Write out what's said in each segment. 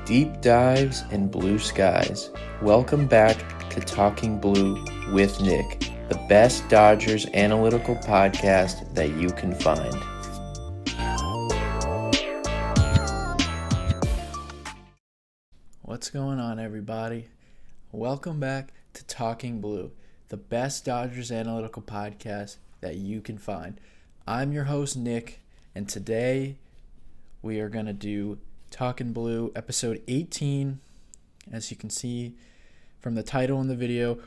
Deep dives and blue skies. Welcome back to Talking Blue with Nick, the best Dodgers analytical podcast that you can find. What's going on, everybody? Welcome back to Talking Blue, the best Dodgers analytical podcast that you can find. I'm your host, Nick, and today we are going to do Talking Blue, episode 18. As you can see from the title in the video,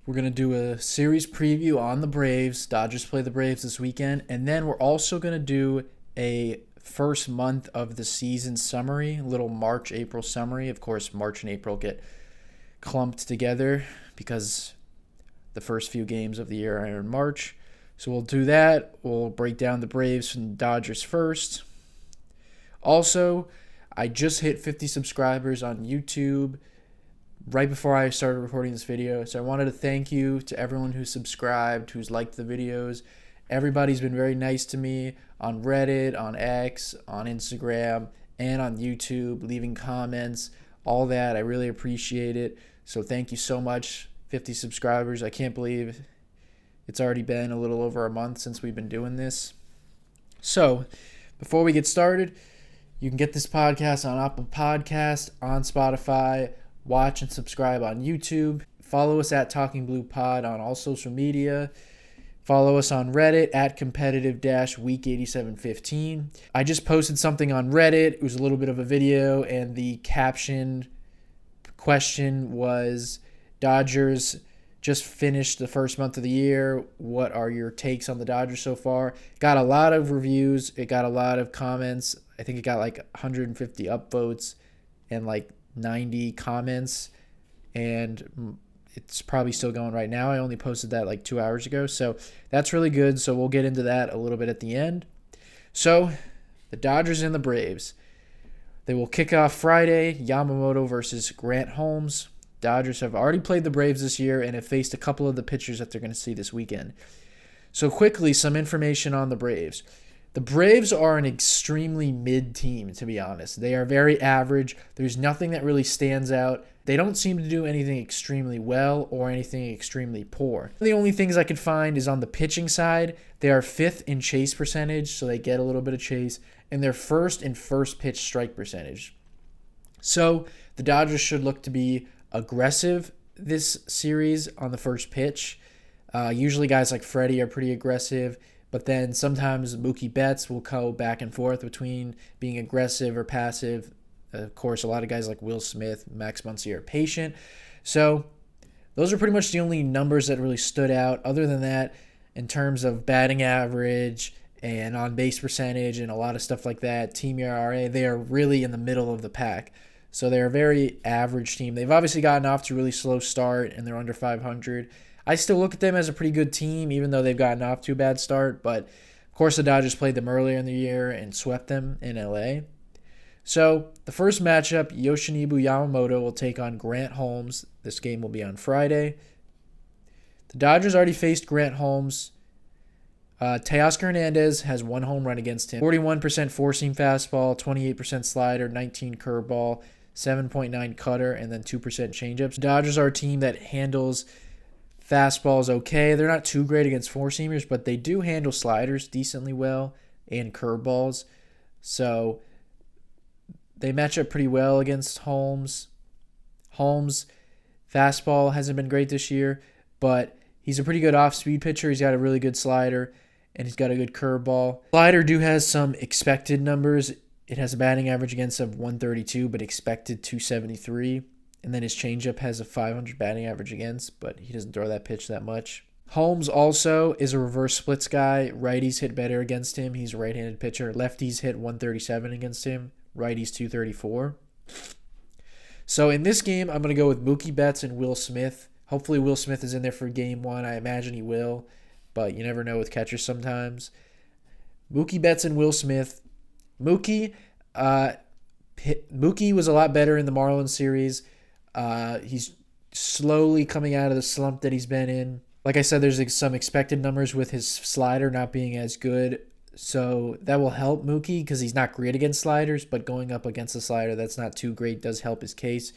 we're going to do a series preview on the Braves. Dodgers play the Braves this weekend. And then we're also going to do a first month of the season summary, a little March, April summary. Of course, March and April get clumped together because the first few games of the year are in March. So we'll do that. We'll break down the Braves and Dodgers first. Also, I just hit 50 subscribers on YouTube right before I started recording this video. So I wanted to thank you to everyone who's subscribed, who's liked the videos. Everybody's been very nice to me on Reddit, on X, on Instagram, and on YouTube, leaving comments, all that. I really appreciate it. So thank you so much, 50 subscribers. I can't believe it's already been a little over a month since we've been doing this. So before we get started, you can get this podcast on Apple Podcasts, on Spotify, watch and subscribe on YouTube. Follow us at Talking Blue Pod on all social media. Follow us on Reddit at competitive-week8715. I just posted something on Reddit. It was a little bit of a video, and the caption question was, Dodgers just finished the first month of the year. What are your takes on the Dodgers so far? Got a lot of reviews. It got a lot of comments. I think it got like 150 upvotes and like 90 comments. And it's probably still going right now. I only posted that like 2 hours ago. So that's really good. So we'll get into that a little bit at the end. So the Dodgers and the Braves. They will kick off Friday, Yamamoto versus Grant Holmes. Dodgers have already played the Braves this year and have faced a couple of the pitchers that they're going to see this weekend. So quickly, some information on the Braves. The Braves are an extremely mid team, to be honest. They are very average. There's nothing that really stands out. They don't seem to do anything extremely well or anything extremely poor. The only things I could find is on the pitching side. They are 5th in chase percentage, so they get a little bit of chase, and they're 1st in first pitch strike percentage. So the Dodgers should look to be aggressive this series on the first pitch. Usually guys like Freddie are pretty aggressive, but then sometimes Mookie Betts will go back and forth between being aggressive or passive. Of course, a lot of guys like Will Smith, Max Muncy are patient. So those are pretty much the only numbers that really stood out. Other than that, in terms of batting average and on-base percentage and a lot of stuff like that, team ERA, they are really in the middle of the pack. So they're a very average team. They've obviously gotten off to a really slow start, and they're under 500. I still look at them as a pretty good team, even though they've gotten off to a bad start. But, of course, the Dodgers played them earlier in the year and swept them in L.A. So the first matchup, Yoshinobu Yamamoto will take on Grant Holmes. This game will be on Friday. The Dodgers already faced Grant Holmes. Teoscar Hernandez has 1 home run against him. 41% four-seam fastball, 28% slider, 19 curveball, 7.9 cutter, and then 2% changeups. The Dodgers are a team that handles fastballs okay. They're not too great against four-seamers, but they do handle sliders decently well and curveballs. So they match up pretty well against Holmes. Holmes' fastball hasn't been great this year, but he's a pretty good off-speed pitcher. He's got a really good slider, and he's got a good curveball. Slider has some expected numbers. It has a batting average against of 132, but expected 273. And then his changeup has a 500 batting average against, but he doesn't throw that pitch that much. Holmes also is a reverse splits guy. Righties hit better against him. He's a right-handed pitcher. Lefties hit 137 against him. Righties 234. So in this game, I'm going to go with Mookie Betts and Will Smith. Hopefully Will Smith is in there for game 1. I imagine he will, but you never know with catchers sometimes. Mookie Betts and Will Smith. Mookie was a lot better in the Marlins series. He's slowly coming out of the slump that he's been in. Like I said, there's some expected numbers with his slider not being as good So that will help Mookie because he's not great against sliders, but going up against a slider that's not too great does help his case,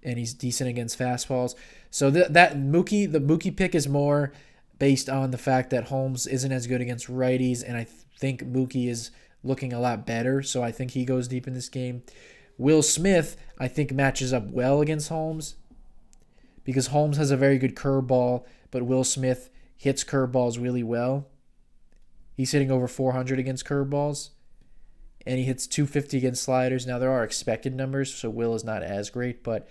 and he's decent against fastballs. So the Mookie pick is more based on the fact that Holmes isn't as good against righties, and I think Mookie is looking a lot better, so I think he goes deep in this game. Will Smith, I think, matches up well against Holmes because Holmes has a very good curveball, but Will Smith hits curveballs really well. He's hitting over 400 against curveballs, and he hits 250 against sliders. Now, there are expected numbers, so Will is not as great, but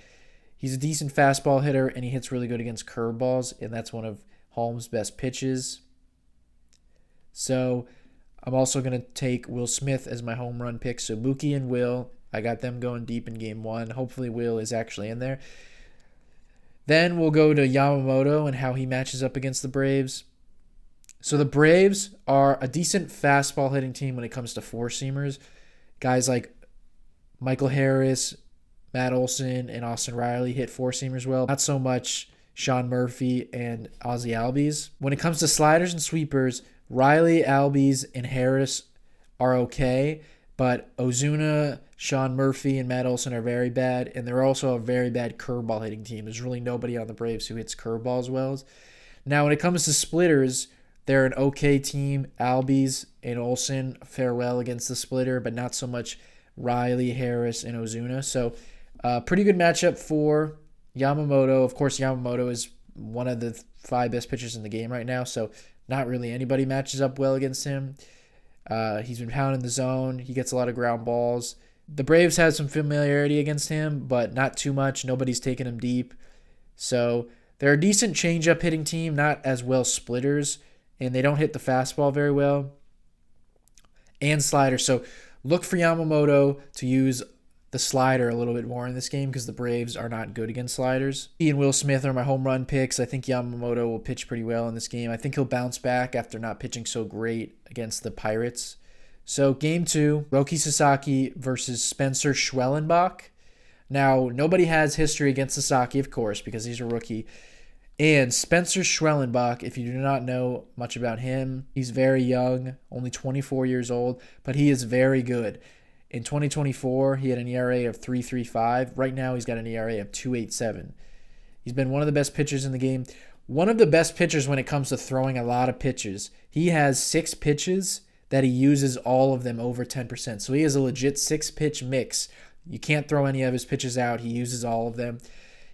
he's a decent fastball hitter, and he hits really good against curveballs, and that's one of Holmes' best pitches. So I'm also going to take Will Smith as my home run pick. So Mookie and Will, I got them going deep in game one. Hopefully Will is actually in there. Then we'll go to Yamamoto and how he matches up against the Braves. So the Braves are a decent fastball hitting team when it comes to four-seamers. Guys like Michael Harris, Matt Olson, and Austin Riley hit four-seamers well. Not so much Sean Murphy and Ozzie Albies. When it comes to sliders and sweepers, Riley, Albies, and Harris are okay, but Ozuna, Sean Murphy, and Matt Olson are very bad, and they're also a very bad curveball hitting team. There's really nobody on the Braves who hits curveballs well. Now, when it comes to splitters, they're an okay team. Albies and Olson fare well against the splitter, but not so much Riley, Harris, and Ozuna. So, pretty good matchup for Yamamoto. Of course, Yamamoto is one of the 5 best pitchers in the game right now, so not really anybody matches up well against him. He's been pounding the zone. He gets a lot of ground balls. The Braves have some familiarity against him, but not too much. Nobody's taking him deep. So they're a decent changeup hitting team, not as well splitters, and they don't hit the fastball very well. And slider. So look for Yamamoto to use the slider a little bit more in this game because the Braves are not good against sliders. He and Will Smith are my home run picks. I think Yamamoto will pitch pretty well in this game. I think he'll bounce back after not pitching so great against the Pirates. So game 2, Roki Sasaki versus Spencer Schwellenbach. Now, nobody has history against Sasaki, of course, because he's a rookie. And Spencer Schwellenbach, if you do not know much about him, he's very young, only 24 years old, but he is very good. In 2024, he had an ERA of 3.35. Right now, he's got an ERA of 2.87. He's been one of the best pitchers in the game. One of the best pitchers when it comes to throwing a lot of pitches. He has 6 pitches that he uses all of them over 10%. So he has a legit 6-pitch mix. You can't throw any of his pitches out. He uses all of them.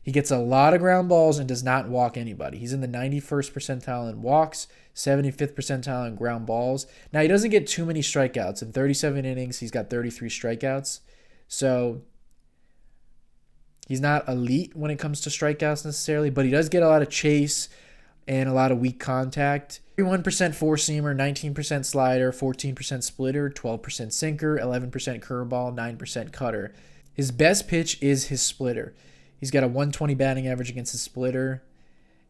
He gets a lot of ground balls and does not walk anybody. He's in the 91st percentile in walks, 75th percentile in ground balls. Now, he doesn't get too many strikeouts. In 37 innings, he's got 33 strikeouts. So he's not elite when it comes to strikeouts necessarily, but he does get a lot of chase and a lot of weak contact. 31% four-seamer, 19% slider, 14% splitter, 12% sinker, 11% curveball, 9% cutter. His best pitch is his splitter. He's got a 120 batting average against his splitter.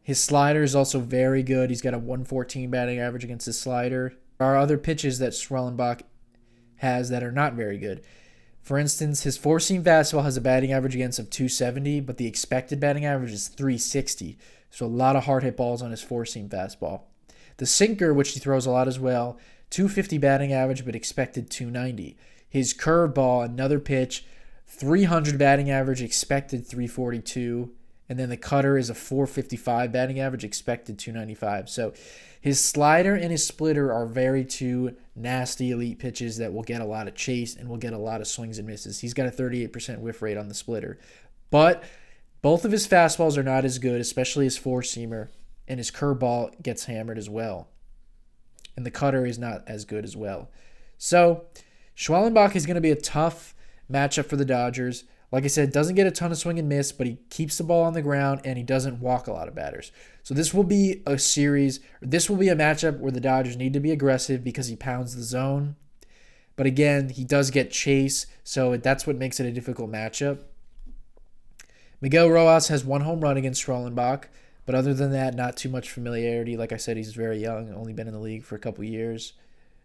His slider is also very good. He's got a 114 batting average against his slider. There are other pitches that Schwellenbach has that are not very good. For instance, his four-seam fastball has a batting average against of 270, but the expected batting average is 360. So a lot of hard hit balls on his four-seam fastball. The sinker, which he throws a lot as well, 250 batting average, but expected 290. His curveball, another pitch, 300 batting average, expected 342. And then the cutter is a 455 batting average, expected 295. So his slider and his splitter are very two nasty elite pitches that will get a lot of chase and will get a lot of swings and misses. He's got a 38% whiff rate on the splitter. But both of his fastballs are not as good, especially his four-seamer, and his curveball gets hammered as well. And the cutter is not as good as well. So Schwellenbach is going to be a tough matchup for the Dodgers. Like I said, doesn't get a ton of swing and miss, but he keeps the ball on the ground and he doesn't walk a lot of batters. So this will be a series, this will be a matchup where the Dodgers need to be aggressive because he pounds the zone. But again, he does get chase, so that's what makes it a difficult matchup. Miguel Rojas has 1 home run against Schwellenbach, but other than that, not too much familiarity. Like I said, he's very young, only been in the league for a couple years.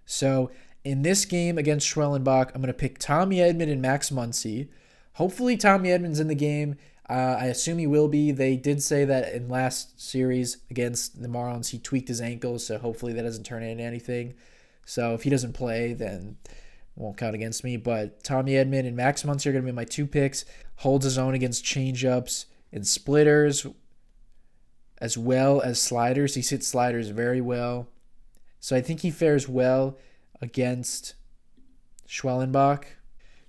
So in this game against Schwellenbach, I'm going to pick Tommy Edman and Max Muncy. Hopefully Tommy Edman's in the game. I assume he will be. They did say that in last series against the Marlins, he tweaked his ankle, so hopefully that doesn't turn into anything. So if he doesn't play, then it won't count against me. But Tommy Edman and Max Muncy are going to be my 2 picks. Holds his own against changeups and splitters as well as sliders. He hits sliders very well. So I think he fares well against Schwellenbach.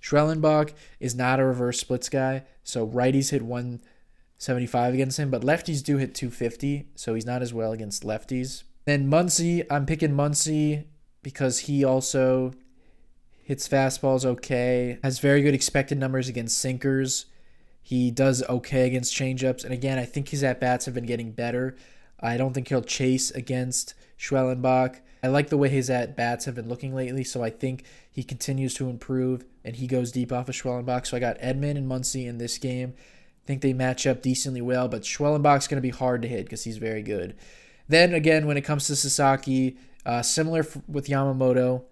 Schwellenbach is not a reverse splits guy, so righties hit 175 against him, but lefties do hit 250, so he's not as well against lefties. Then Muncy, I'm picking Muncy because he also hits fastballs okay, has very good expected numbers against sinkers. He does okay against changeups, and again, I think his at-bats have been getting better. I don't think he'll chase against Schwellenbach. I like the way his at-bats have been looking lately, so I think he continues to improve, and he goes deep off of Schwellenbach. So I got Edman and Muncy in this game. I think they match up decently well, but Schwellenbach's going to be hard to hit because he's very good. Then, again, when it comes to Sasaki, similar with Yamamoto,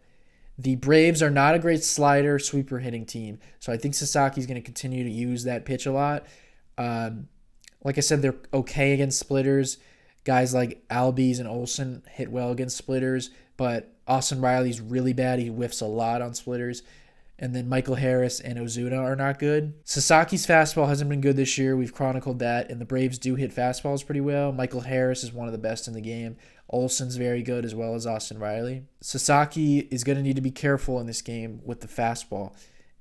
the Braves are not a great slider sweeper hitting team, so I think Sasaki's going to continue to use that pitch a lot. Like I said, they're okay against splitters. Guys like Albies and Olsen hit well against splitters, but Austin Riley's really bad. He whiffs a lot on splitters. And then Michael Harris and Ozuna are not good. Sasaki's fastball hasn't been good this year. We've chronicled that, and the Braves do hit fastballs pretty well. Michael Harris is one of the best in the game. Olsen's very good, as well as Austin Riley. Sasaki is going to need to be careful in this game with the fastball.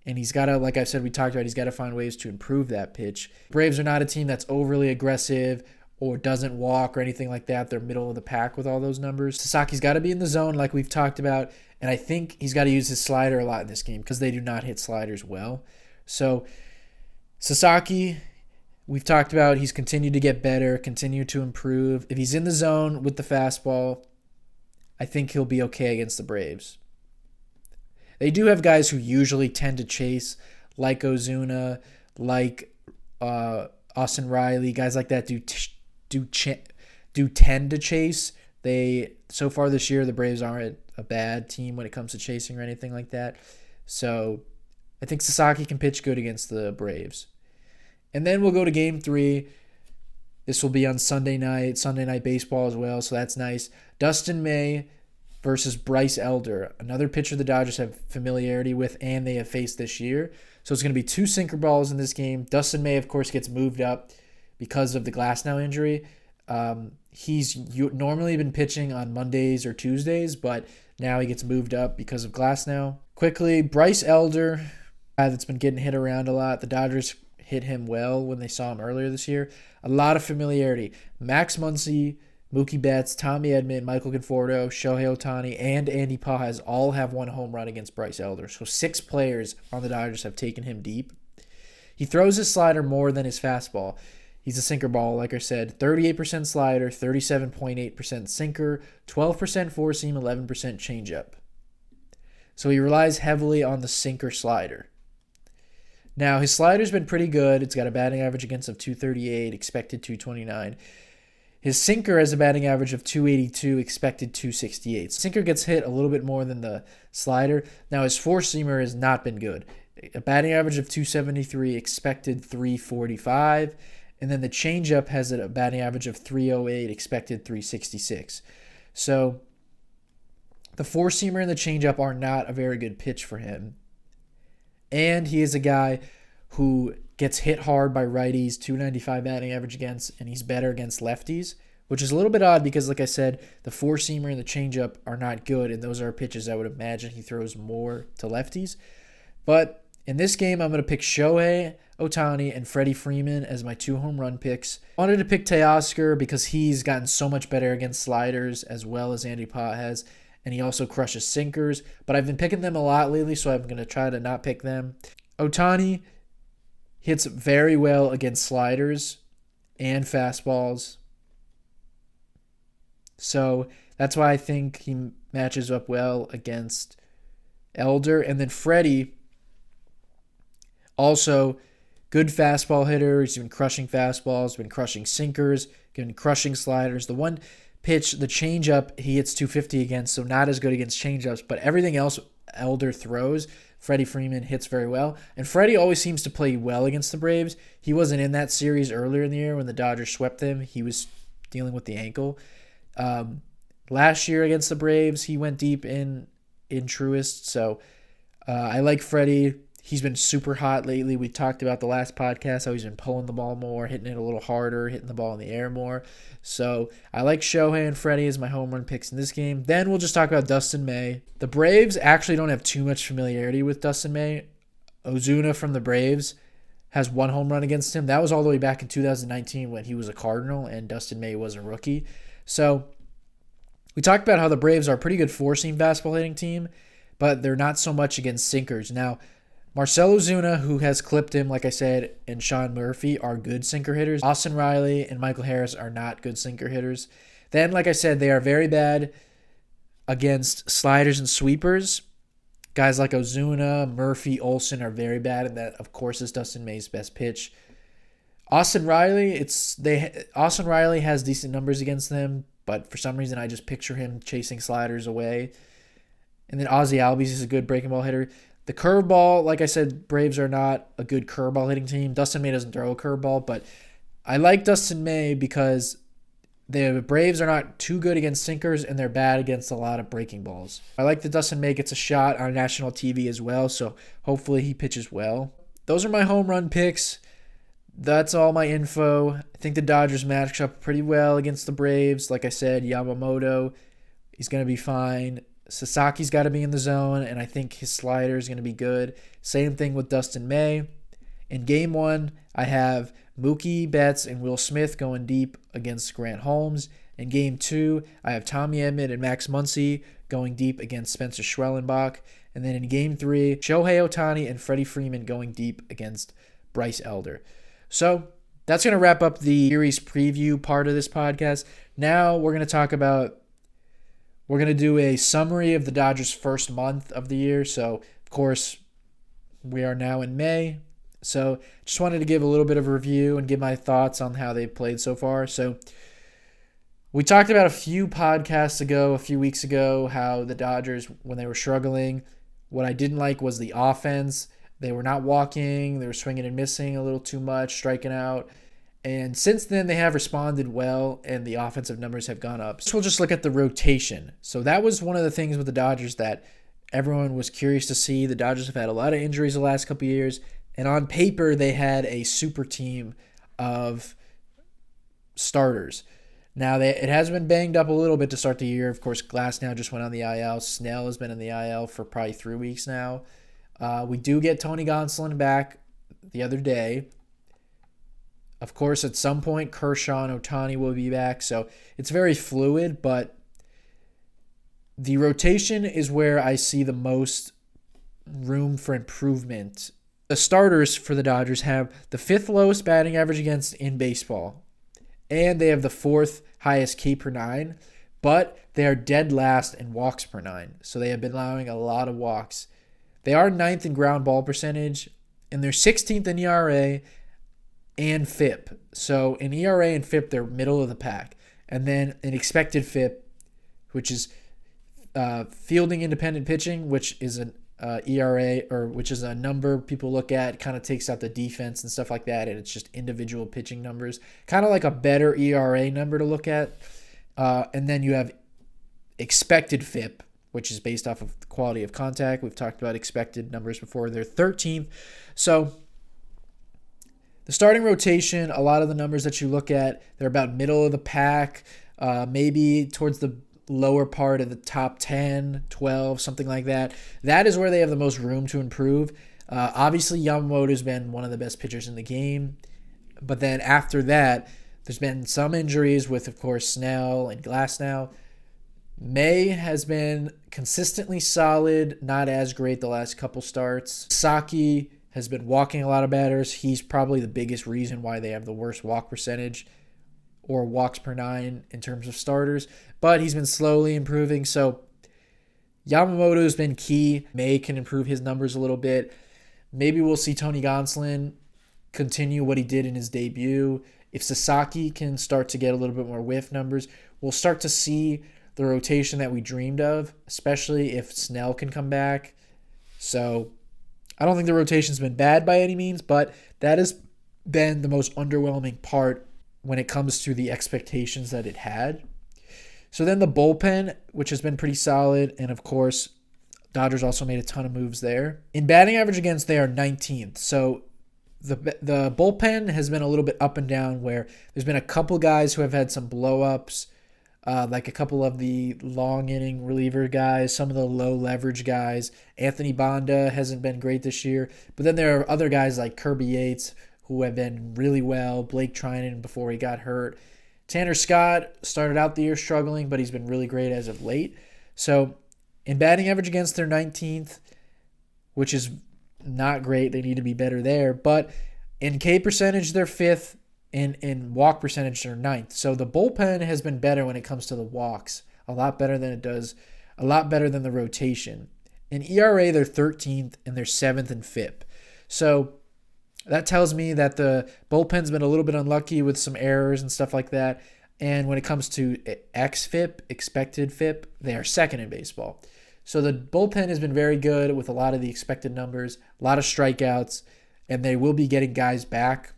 And he's got to, like I said, we talked about, he's got to find ways to improve that pitch. Braves are not a team that's overly aggressive or doesn't walk or anything like that. They're middle of the pack with all those numbers. Sasaki's got to be in the zone like we've talked about, and I think he's got to use his slider a lot in this game because they do not hit sliders well. So Sasaki, we've talked about, he's continued to get better, continued to improve. If he's in the zone with the fastball, I think he'll be okay against the Braves. They do have guys who usually tend to chase, like Ozuna, like Austin Riley, guys like that do tend to chase. So far this year, the Braves aren't a bad team when it comes to chasing or anything like that. So I think Sasaki can pitch good against the Braves. And then we'll go to Game 3. This will be on Sunday Night Baseball as well, so that's nice. Dustin May versus Bryce Elder, another pitcher the Dodgers have familiarity with and they have faced this year. So it's going to be 2 sinker balls in this game. Dustin May, of course, gets moved up because of the Glasnow injury. He's normally been pitching on Mondays or Tuesdays, but now he gets moved up because of Glasnow. Quickly, Bryce Elder, guy that's been getting hit around a lot. The Dodgers hit him well when they saw him earlier this year. A lot of familiarity. Max Muncy, Mookie Betts, Tommy Edman, Michael Conforto, Shohei Ohtani, and Andy Paz all have 1 home run against Bryce Elder. So 6 players on the Dodgers have taken him deep. He throws his slider more than his fastball. He's a sinker ball, like I said. 38% slider, 37.8% sinker, 12% four seam, 11% changeup. So he relies heavily on the sinker slider. Now, his slider's been pretty good. It's got a batting average against of 238, expected 229. His sinker has a batting average of 282, expected 268. Sinker gets hit a little bit more than the slider. Now, his four-seamer has not been good. A batting average of 273, expected 345. And then the changeup has a batting average of 308, expected 366. So the four-seamer and the changeup are not a very good pitch for him. And he is a guy who gets hit hard by righties, 295 batting average against, and he's better against lefties, which is a little bit odd because, like I said, the four-seamer and the changeup are not good, and those are pitches I would imagine he throws more to lefties. But in this game, I'm going to pick Shohei Ohtani and Freddie Freeman as my 2 home run picks. I wanted to pick Teoscar because he's gotten so much better against sliders as well as Andy Paz has, and he also crushes sinkers. But I've been picking them a lot lately, so I'm going to try to not pick them. Ohtani hits very well against sliders and fastballs. So that's why I think he matches up well against Elder. And then Freddie, also good fastball hitter. He's been crushing fastballs, been crushing sinkers, been crushing sliders. The one pitch, the changeup, he hits 250 against, so not as good against changeups. But everything else Elder throws, Freddie Freeman hits very well. And Freddie always seems to play well against the Braves. He wasn't in that series earlier in the year when the Dodgers swept them. He was dealing with the ankle. Last year against the Braves, he went deep in in Truist. So I like Freddie. He's been super hot lately. We talked about the last podcast how he's been pulling the ball more, hitting it a little harder, hitting the ball in the air more. So I like Shohei and Freddie as my home run picks in this game. Then we'll just talk about Dustin May. The Braves actually don't have too much familiarity with Dustin May. Ozuna from the Braves has 1 home run against him. That was all the way back in 2019 when he was a Cardinal and Dustin May was a rookie. So we talked about how the Braves are a pretty good four-seam fastball hitting team, but they're not so much against sinkers. Now, Marcell Ozuna, who has clipped him, like I said, and Sean Murphy are good sinker hitters. Austin Riley and Michael Harris are not good sinker hitters. Then, like I said, they are very bad against sliders and sweepers. Guys like Ozuna, Murphy, Olsen are very bad, and that, of course, is Dustin May's best pitch. Austin Riley has decent numbers against them, but for some reason I just picture him chasing sliders away. And then Ozzie Albies is a good breaking ball hitter. The curveball, like I said, Braves are not a good curveball hitting team. Dustin May doesn't throw a curveball, but I like Dustin May because the Braves are not too good against sinkers, and they're bad against a lot of breaking balls. I like that Dustin May gets a shot on national TV as well, so hopefully he pitches well. Those are my home run picks. That's all my info. I think the Dodgers match up pretty well against the Braves. Like I said, Yamamoto, he's going to be fine. Sasaki's got to be in the zone, and I think his slider is going to be good. Same thing with Dustin May. In Game 1, I have Mookie Betts and Will Smith going deep against Grant Holmes. In Game 2, I have Tommy Edman and Max Muncy going deep against Spencer Schwellenbach. And then in Game 3, Shohei Ohtani and Freddie Freeman going deep against Bryce Elder. So that's going to wrap up the series preview part of this podcast. Now we're going to do a summary of the Dodgers' first month of the year. So, of course, we are now in May. So, just wanted to give a little bit of a review and give my thoughts on how they've played so far. So, we talked about a few weeks ago, how the Dodgers, when they were struggling, what I didn't like was the offense. They were not walking. They were swinging and missing a little too much, striking out. And since then, they have responded well, and the offensive numbers have gone up. So we'll just look at the rotation. So that was one of the things with the Dodgers that everyone was curious to see. The Dodgers have had a lot of injuries the last couple of years, and on paper, they had a super team of starters. Now, it has been banged up a little bit to start the year. Of course, Glasnow just went on the IL. Snell has been in the IL for probably 3 weeks now. We do get Tony Gonsolin back the other day. Of course, at some point, Kershaw and Ohtani will be back. So it's very fluid, but the rotation is where I see the most room for improvement. The starters for the Dodgers have the 5th lowest batting average against in baseball, and they have the 4th highest K per 9, but they are dead last in walks per 9. So they have been allowing a lot of walks. They are 9th in ground ball percentage, and they're 16th in ERA and FIP. So in ERA and FIP, they're middle of the pack. And then in expected FIP, which is fielding independent pitching, which is an ERA, or which is a number people look at, kind of takes out the defense and stuff like that, and it's just individual pitching numbers. Kind of like a better ERA number to look at. And then you have expected FIP, which is based off of the quality of contact. We've talked about expected numbers before. They're 13th. So the starting rotation, a lot of the numbers that you look at, they're about middle of the pack, maybe towards the lower part of the top 10, 12, something like that. That is where they have the most room to improve. Obviously, Yamamoto's been one of the best pitchers in the game. But then after that, there's been some injuries with, of course, Snell and Glasnow. May has been consistently solid, not as great the last couple starts. Saki has been walking a lot of batters. He's probably the biggest reason why they have the worst walk percentage or walks per 9 in terms of starters. But he's been slowly improving. So Yamamoto's been key. May can improve his numbers a little bit. Maybe we'll see Tony Gonsolin continue what he did in his debut. If Sasaki can start to get a little bit more whiff numbers, we'll start to see the rotation that we dreamed of, especially if Snell can come back. So I don't think the rotation's been bad by any means, but that has been the most underwhelming part when it comes to the expectations that it had. So then the bullpen, which has been pretty solid, and of course, Dodgers also made a ton of moves there. In batting average against, they are 19th. So the bullpen has been a little bit up and down, where there's been a couple guys who have had some blow-ups, like a couple of the long inning reliever guys, some of the low leverage guys. Anthony Banda hasn't been great this year. But then there are other guys like Kirby Yates who have been really well. Blake Trinan before he got hurt. Tanner Scott started out the year struggling, but he's been really great as of late. So in batting average against, they're 19th, which is not great. They need to be better there. But in K percentage, they're 5th. In walk percentage, they're 9th. So the bullpen has been better when it comes to the walks. A lot better than the rotation. In ERA, they're 13th, and they're 7th in FIP. So that tells me that the bullpen's been a little bit unlucky with some errors and stuff like that. And when it comes to xFIP, expected FIP, they are 2nd in baseball. So the bullpen has been very good with a lot of the expected numbers, a lot of strikeouts, and they will be getting guys back.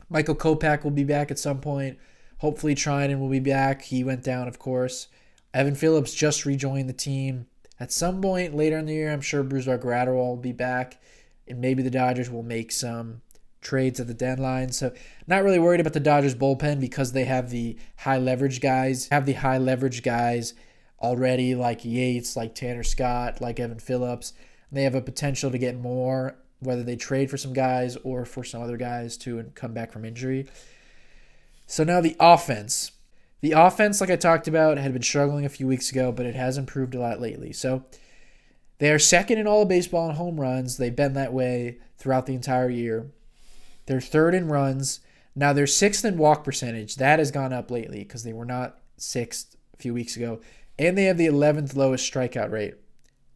Michael Kopech will be back at some point. Hopefully Trinan will be back. He went down, of course. Evan Phillips just rejoined the team. At some point later in the year, I'm sure Brusdar Graterol will be back, and maybe the Dodgers will make some trades at the deadline. So not really worried about the Dodgers bullpen because they have the high leverage guys. Already, like Yates, like Tanner Scott, like Evan Phillips. They have a potential to get more, whether they trade for some guys or for some other guys to come back from injury. So now the offense. The offense, like I talked about, had been struggling a few weeks ago, but it has improved a lot lately. So they are 2nd in all of baseball in home runs. They've been that way throughout the entire year. They're 3rd in runs. Now they're 6th in walk percentage. That has gone up lately because they were not 6th a few weeks ago. And they have the 11th lowest strikeout rate,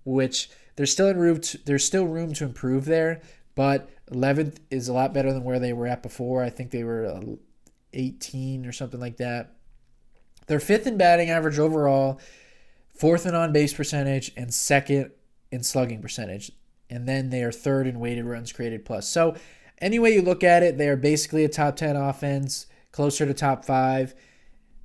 which there's still room to improve there, but 11th is a lot better than where they were at before. I think they were 18 or something like that. They're 5th in batting average overall, 4th in on-base percentage, and 2nd in slugging percentage. And then they are 3rd in weighted runs created plus. So any way you look at it, they are basically a top 10 offense, closer to top 5.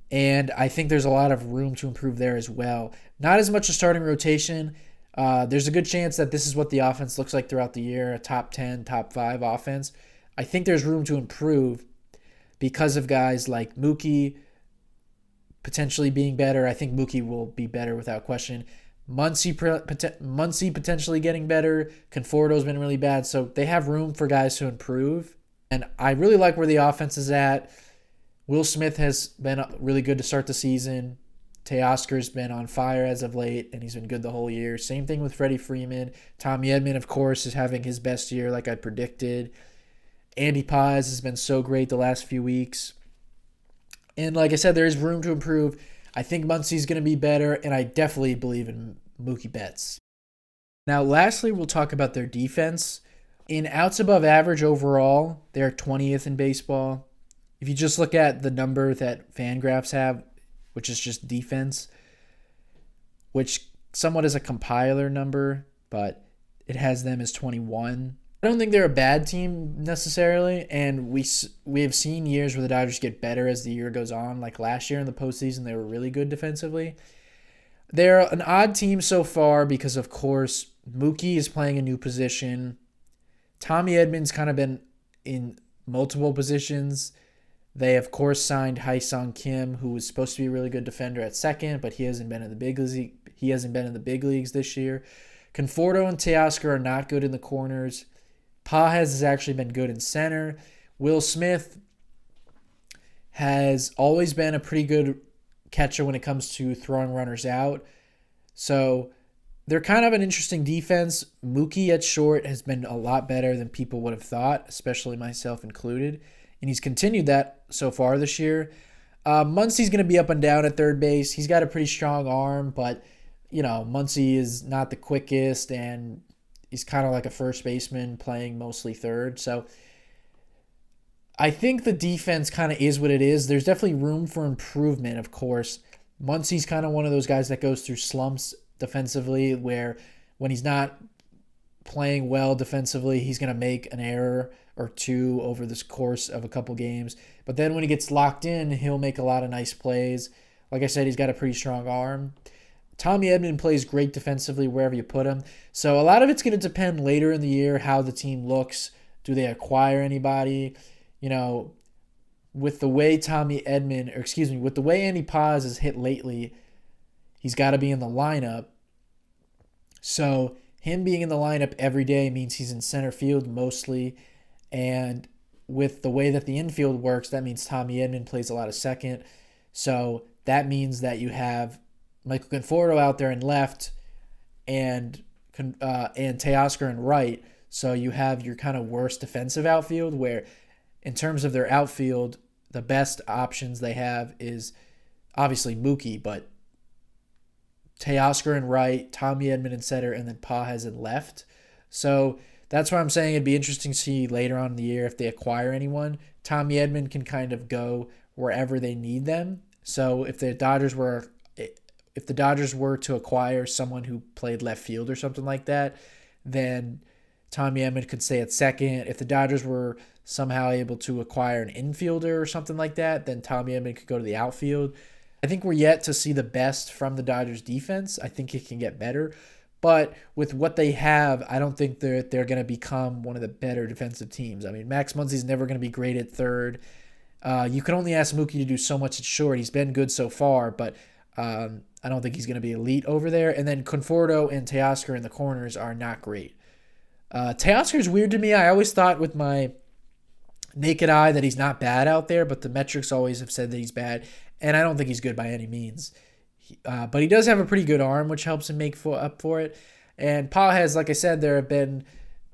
And I think there's a lot of room to improve there as well. Not as much a starting rotation. There's a good chance that this is what the offense looks like throughout the year, a top 10, top 5 offense. I think there's room to improve because of guys like Mookie potentially being better. I think Mookie will be better without question. Muncy potentially getting better. Conforto's been really bad. So they have room for guys to improve. And I really like where the offense is at. Will Smith has been really good to start the season. Teoscar's been on fire as of late, and he's been good the whole year. Same thing with Freddie Freeman. Tommy Edman, of course, is having his best year like I predicted. Andy Paz has been so great the last few weeks. And like I said, there is room to improve. I think Muncy's going to be better, and I definitely believe in Mookie Betts. Now, lastly, we'll talk about their defense. In outs above average overall, they're 20th in baseball. If you just look at the number that Fangraphs have, which is just defense, which somewhat is a compiler number, but it has them as 21. I don't think they're a bad team necessarily, and we have seen years where the Dodgers get better as the year goes on. Like last year in the postseason, they were really good defensively. They're an odd team so far because, of course, Mookie is playing a new position. Tommy Edman's kind of been in multiple positions. They, of course, signed Hae-Sung Kim, who was supposed to be a really good defender at second, but he hasn't been in the big leagues. He hasn't been in the big leagues this year. Conforto and Teoscar are not good in the corners. Paz has actually been good in center. Will Smith has always been a pretty good catcher when it comes to throwing runners out. So they're kind of an interesting defense. Mookie at short has been a lot better than people would have thought, especially myself included. And he's continued that so far this year. Muncy's going to be up and down at third base. He's got a pretty strong arm, but, Muncy is not the quickest, and he's kind of like a first baseman playing mostly third. So I think the defense kind of is what it is. There's definitely room for improvement, of course. Muncy's kind of one of those guys that goes through slumps defensively where when he's not playing well defensively, he's going to make an error or two over this course of a couple games. But then when he gets locked in, he'll make a lot of nice plays. Like I said, he's got a pretty strong arm. Tommy Edman plays great defensively wherever you put him. So a lot of it's going to depend later in the year how the team looks. Do they acquire anybody? You know, with the way with the way Andy Paz has hit lately, he's got to be in the lineup. So him being in the lineup every day means he's in center field mostly. And with the way that the infield works, that means Tommy Edman plays a lot of second. So that means that you have Michael Conforto out there in left and Teoscar in right. So you have your kind of worst defensive outfield where in terms of their outfield, the best options they have is obviously Mookie, but Teoscar in right, Tommy Edman in center, and then Paz in left. So that's why I'm saying it'd be interesting to see later on in the year if they acquire anyone. Tommy Edman can kind of go wherever they need them. So if the Dodgers were to acquire someone who played left field or something like that, then Tommy Edman could stay at second. If the Dodgers were somehow able to acquire an infielder or something like that, then Tommy Edman could go to the outfield. I think we're yet to see the best from the Dodgers defense. I think it can get better. But with what they have, I don't think they're going to become one of the better defensive teams. I mean, Max Muncy's never going to be great at third. You can only ask Mookie to do so much at short. He's been good so far, but I don't think he's going to be elite over there. And then Conforto and Teoscar in the corners are not great. Teoscar is weird to me. I always thought with my naked eye that he's not bad out there, but the metrics always have said that he's bad, and I don't think he's good by any means. But he does have a pretty good arm, which helps him make up for it. And Paz, like I said, there have been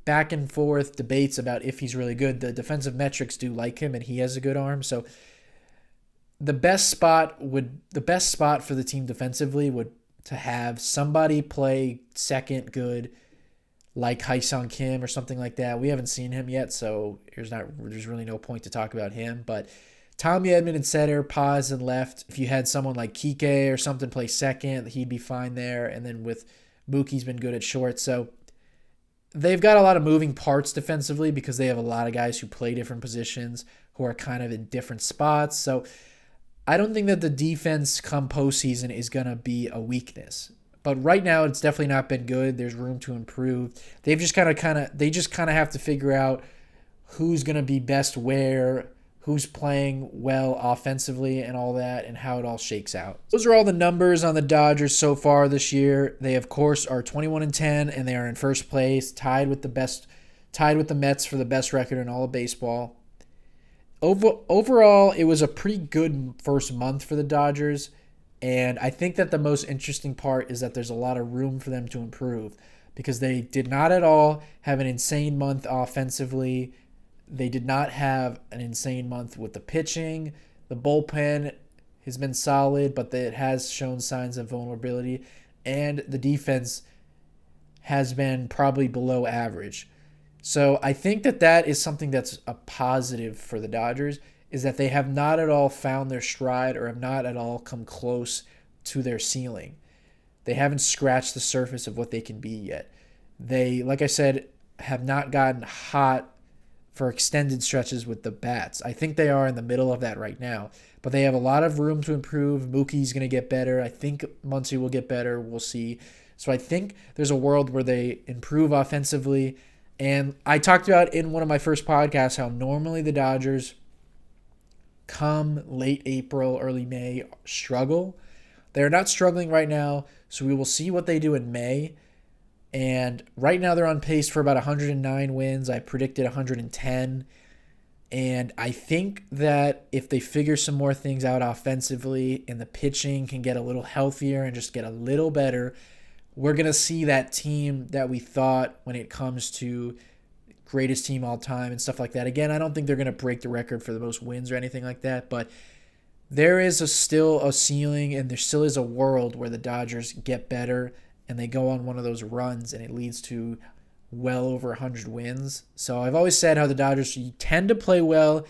back and forth debates about if he's really good. The defensive metrics do like him, and he has a good arm. So the best spot for the team defensively would to have somebody play second good, like Haesung Kim or something like that. We haven't seen him yet, so there's really no point to talk about him. But Tommy Edman in center, Paz in left. If you had someone like Kike or something play second, he'd be fine there. And then with Mookie's been good at short. So they've got a lot of moving parts defensively because they have a lot of guys who play different positions who are kind of in different spots. So I don't think that the defense come postseason is going to be a weakness. But right now, it's definitely not been good. There's room to improve. They just kind of have to figure out who's going to be best where, who's playing well offensively and all that, and how it all shakes out. Those are all the numbers on the Dodgers so far this year. They, of course, are 21-10, and they are in first place, tied with the Mets for the best record in all of baseball. Overall, it was a pretty good first month for the Dodgers. And I think that the most interesting part is that there's a lot of room for them to improve because they did not at all have an insane month offensively. They did not have an insane month with the pitching. The bullpen has been solid, but it has shown signs of vulnerability. And the defense has been probably below average. So I think that is something that's a positive for the Dodgers, is that they have not at all found their stride or have not at all come close to their ceiling. They haven't scratched the surface of what they can be yet. They, like I said, have not gotten hot for extended stretches with the bats. I think they are in the middle of that right now, but they have a lot of room to improve. Mookie's going to get better. I think Muncy will get better. We'll see. So I think there's a world where they improve offensively. And I talked about in one of my first podcasts how normally the Dodgers come late April, early May, struggle. They're not struggling right now, so we will see what they do in May. And right now they're on pace for about 109 wins. I predicted 110. And I think that if they figure some more things out offensively and the pitching can get a little healthier and just get a little better, we're going to see that team that we thought when it comes to greatest team all time and stuff like that. Again, I don't think they're going to break the record for the most wins or anything like that, but there is still a ceiling and there still is a world where the Dodgers get better and they go on one of those runs and it leads to well over 100 wins. So I've always said how the Dodgers tend to play well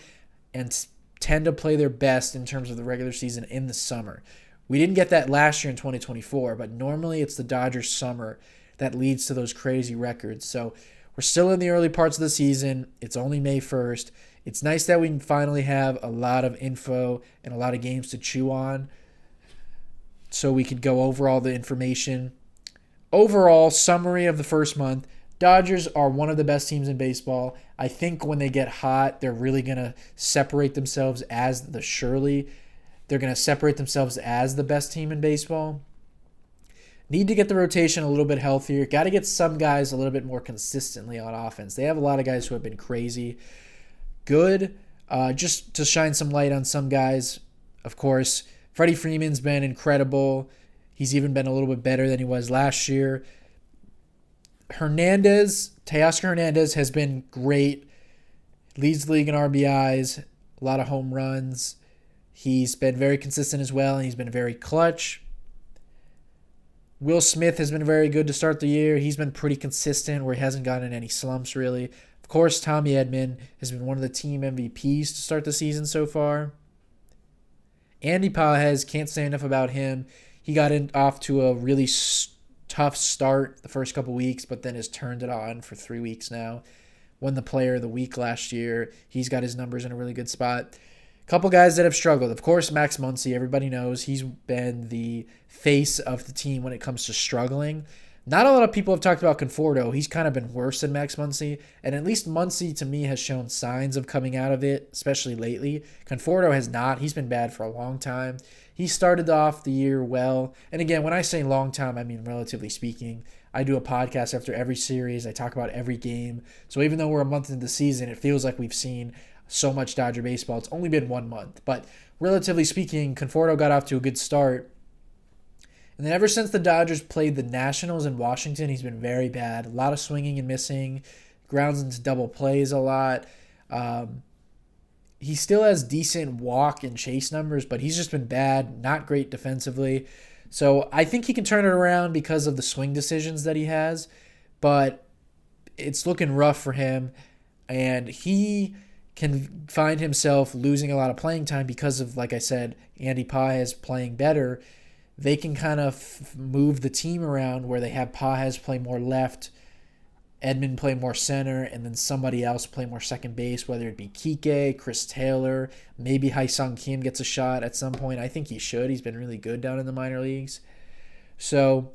and tend to play their best in terms of the regular season in the summer. We didn't get that last year in 2024, but normally it's the Dodgers summer that leads to those crazy records. So we're still in the early parts of the season. It's only May 1st. It's nice that we finally have a lot of info and a lot of games to chew on. so we could go over all the information. Overall, summary of the first month. Dodgers are one of the best teams in baseball. I think when they get hot, they're really going to separate themselves as they're going to separate themselves as the best team in baseball. Need to get the rotation a little bit healthier. Got to get some guys a little bit more consistently on offense. They have a lot of guys who have been crazy. Good. Just to shine some light on some guys, of course, Freddie Freeman's been incredible. He's even been a little bit better than he was last year. Teoscar Hernandez has been great. Leads the league in RBIs, a lot of home runs. He's been very consistent as well, and he's been very clutch. Will Smith has been very good to start the year. He's been pretty consistent where he hasn't gotten in any slumps, really. Of course, Tommy Edman has been one of the team MVPs to start the season so far. Andy Pages, can't say enough about him. He got off to a really tough start the first couple weeks, but then has turned it on for 3 weeks now. Won the Player of the Week last year. He's got his numbers in a really good spot. A couple guys that have struggled. Of course, Max Muncy, everybody knows he's been the face of the team when it comes to struggling. Not a lot of people have talked about Conforto. He's kind of been worse than Max Muncy, and at least Muncy, to me, has shown signs of coming out of it, especially lately. Conforto has not. He's been bad for a long time. He started off the year well, and again, when I say long time, I mean relatively speaking. I do a podcast after every series. I talk about every game. So even though we're a month into the season, it feels like we've seen so much Dodger baseball. It's only been 1 month, but relatively speaking, Conforto got off to a good start. And then ever since the Dodgers played the Nationals in Washington, he's been very bad. A lot of swinging and missing, grounds into double plays a lot. He still has decent walk and chase numbers, but he's just been bad, not great defensively. So I think he can turn it around because of the swing decisions that he has, but it's looking rough for him, and he can find himself losing a lot of playing time because of, like I said, Andy Pages playing better. They can kind of move the team around where they have Pages play more left, Edman play more center, and then somebody else play more second base, whether it be Kike, Chris Taylor, maybe Hae-Sung Kim gets a shot at some point. I think he should. He's been really good down in the minor leagues. So,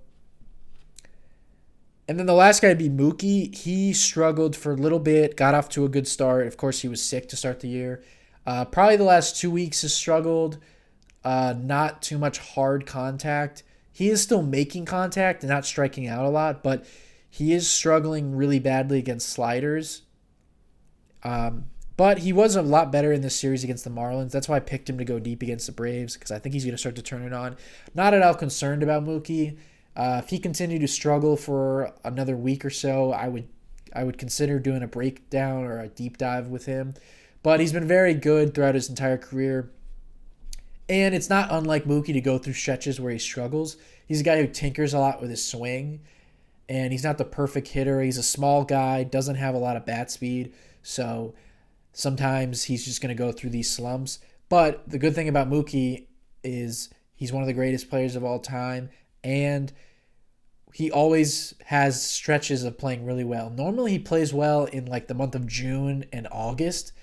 and then the last guy would be Mookie. He struggled for a little bit, got off to a good start. Of course, he was sick to start the year. Probably the last 2 weeks has struggled. Not too much hard contact. He is still making contact and not striking out a lot, but he is struggling really badly against sliders. But he was a lot better in this series against the Marlins. That's why I picked him to go deep against the Braves, because I think he's going to start to turn it on. Not at all concerned about Mookie. If he continued to struggle for another week or so, I would consider doing a breakdown or a deep dive with him. But he's been very good throughout his entire career. And it's not unlike Mookie to go through stretches where he struggles. He's a guy who tinkers a lot with his swing, and he's not the perfect hitter. He's a small guy, doesn't have a lot of bat speed, so sometimes he's just going to go through these slumps. But the good thing about Mookie is he's one of the greatest players of all time, and he always has stretches of playing really well. Normally he plays well in like the month of June and August.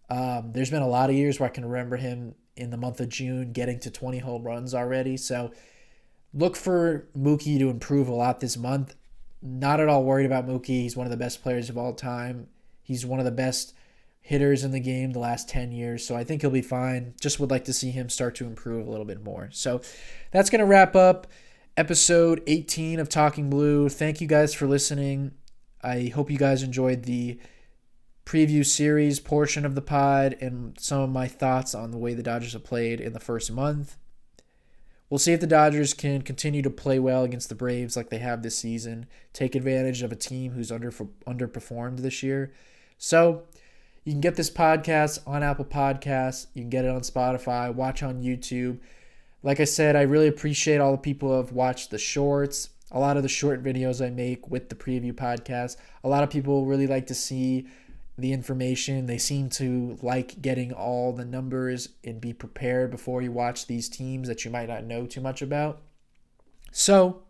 There's been a lot of years where I can remember him in the month of June getting to 20 home runs already. So look for Mookie to improve a lot this month. Not at all worried about Mookie. He's one of the best players of all time. He's one of the best hitters in the game the last 10 years. So I think he'll be fine. Just would like to see him start to improve a little bit more. So that's going to wrap up episode 18 of Talking Blue. Thank you guys for listening. I hope you guys enjoyed the preview series portion of the pod and some of my thoughts on the way the Dodgers have played in the first month. We'll see if the Dodgers can continue to play well against the Braves like they have this season, take advantage of a team who's underperformed this year. So you can get this podcast on Apple Podcasts. You can get it on Spotify, watch on YouTube. Like I said, I really appreciate all the people who have watched the shorts, a lot of the short videos I make with the preview podcast. A lot of people really like to see the information. They seem to like getting all the numbers and be prepared before you watch these teams that you might not know too much about. So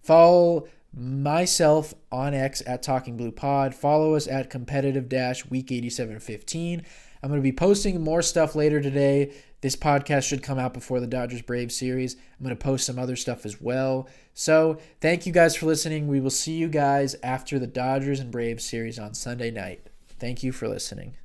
follow myself on X at Talking Blue Pod. Follow us at competitive-week8715. I'm going to be posting more stuff later today. This podcast should come out before the Dodgers Braves series. I'm going to post some other stuff as well. So thank you guys for listening. We will see you guys after the Dodgers and Braves series on Sunday night. Thank you for listening.